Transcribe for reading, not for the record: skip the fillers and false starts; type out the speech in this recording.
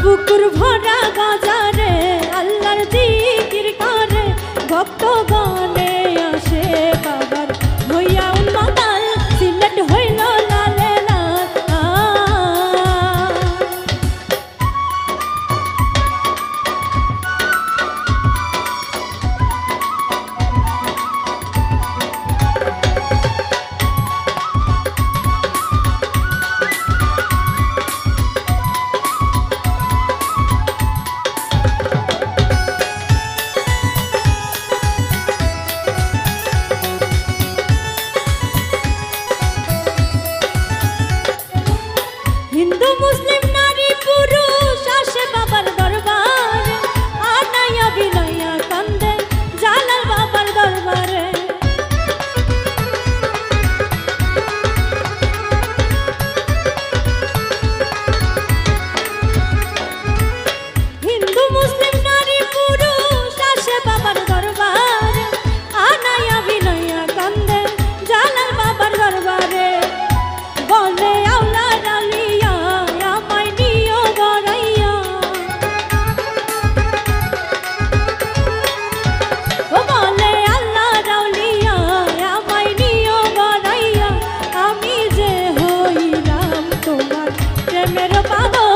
পুকুর ভরা বাজারে আল্লাহর জিকির করে ভক্তগণে আসে বাবার হইয়া উন্মাতাল সিলেট হইল লালে লাল। হিন্দু মুসলিম নারী পুরুষ আসে বাবার দরবারে আনায়া বিনয়া কান্দে জালাল বাবার দরবারে। হিন্দু মুসলিম নারী পুরুষ আসে বাবার দরবারে আনায়া বিনয়া কান্দে জালাল বাবার দরবারে। বলে আওলাদ আলিয়া আমায় নিও গড়াইয়া, ও বলে আল্লাহ আউলিয়া আমায় নিও গড়াইয়া, আমি যে হইলাম তোমার প্রেমের পাগল।